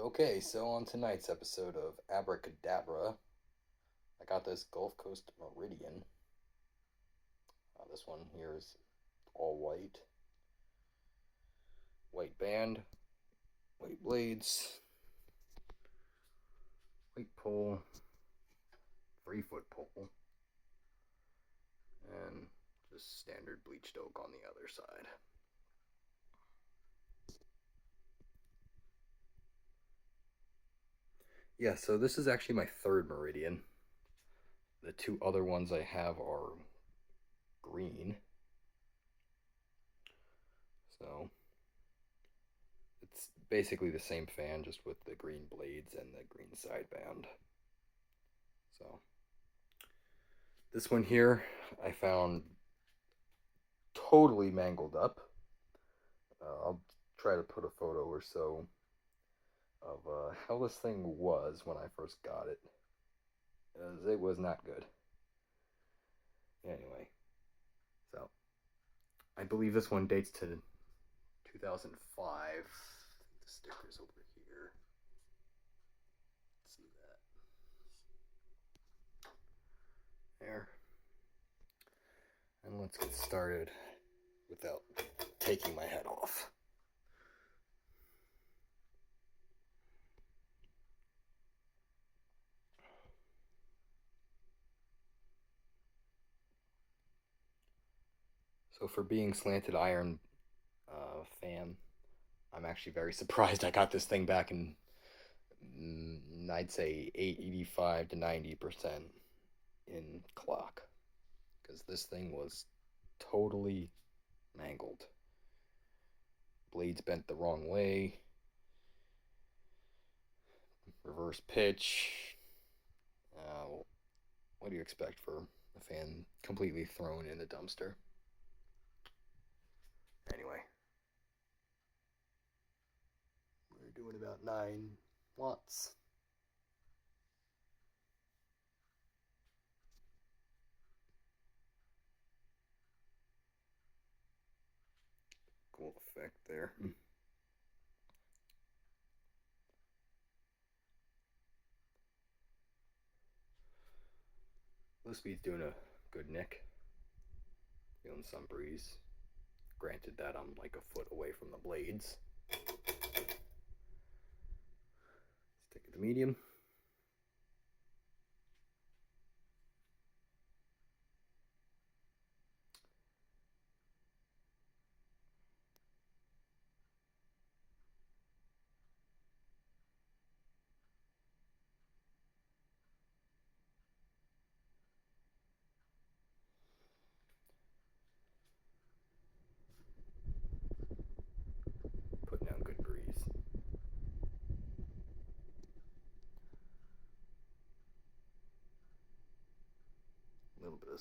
Okay, so on tonight's episode of Abracadabra, I got this Gulf Coast Meridian. This one here is all white. White band, white blades, white pole, 3-foot pole, and just standard bleached oak on the other side. Yeah, so this is actually my third Meridian. The two other ones I have are green. So it's basically the same fan, just with the green blades and the green sideband. So this one here I found totally mangled up. I'll try to put a photo or so of how this thing was when I first got it, as it was not good. Anyway, so I believe this one dates to 2005. The sticker's over here. Let's see that. There. And let's get started without taking my head off. So for being slanted iron fan, I'm actually very surprised I got this thing back in, I'd say 85 to 90% in clock, because this thing was totally mangled. Blades bent the wrong way, reverse pitch. What do you expect for a fan completely thrown in the dumpster? Anyway, we're doing about 9 watts. Cool effect there. Low speed's doing a good nick. Feeling some breeze. Granted that I'm like a foot away from the blades. Stick at the medium. Putting out good breeze. A little bit of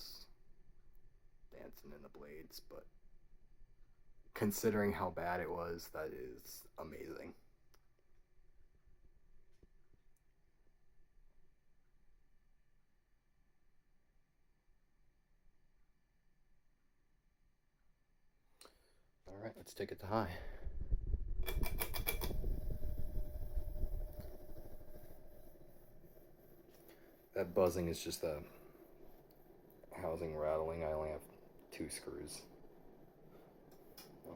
dancing in the blades, but considering how bad it was, that is amazing. All right, let's take it to high. That buzzing is just the housing rattling. I only have 2 screws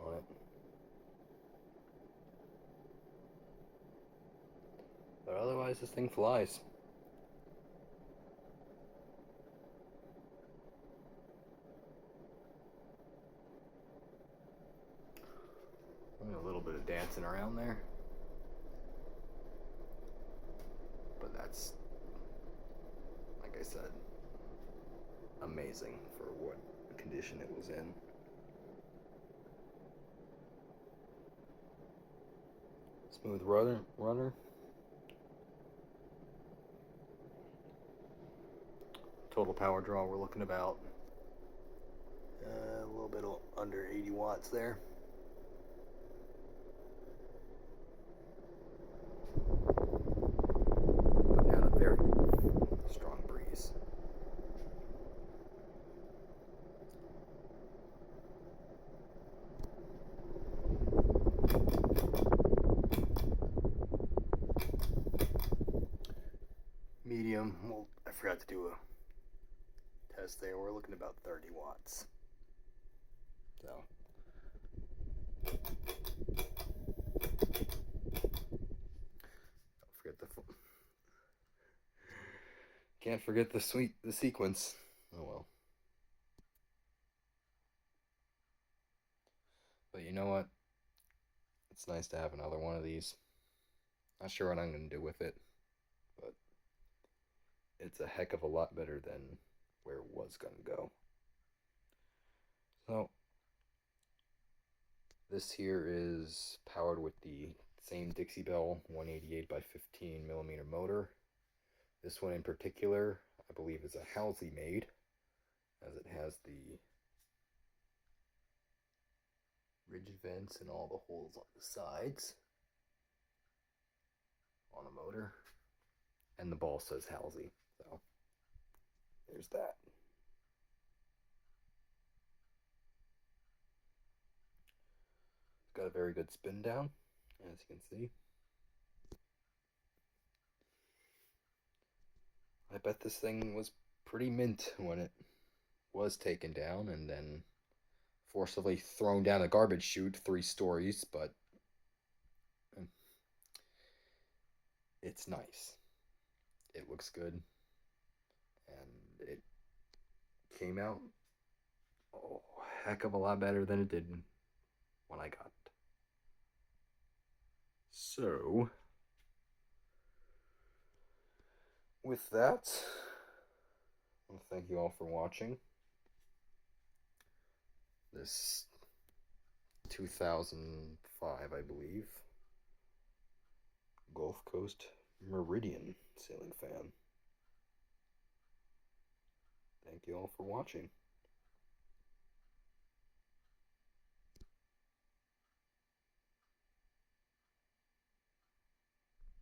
on it. But otherwise, this thing flies. A little bit of dancing around there. But that's, like I said, amazing for what condition it was in. Smooth runner. Total power draw, we're looking about a little bit under 80 watts there. Putting out a very strong breeze. medium. Well, I forgot to do a test there. We're looking at about 30 watts. So don't forget can't forget the sequence. Oh well. But you know what? It's nice to have another one of these. Not sure what I'm going to do with it, but it's a heck of a lot better than where it was going to go. So, this here is powered with the same Dixie Bell 188 by 15 millimeter motor. This one in particular, I believe, is a Halsey made, as it has the ridge vents and all the holes on the sides on the motor. And the ball says Halsey, so there's that. It's got a very good spin down, as you can see. I bet this thing was pretty mint when it was taken down and then forcibly thrown down a garbage chute 3 stories, but it's nice. It looks good, and it came out heck of a lot better than it did when I got it. So, with that, well, thank you all for watching this 2005, I believe, Gulf Coast Meridian ceiling fan. Thank you all for watching.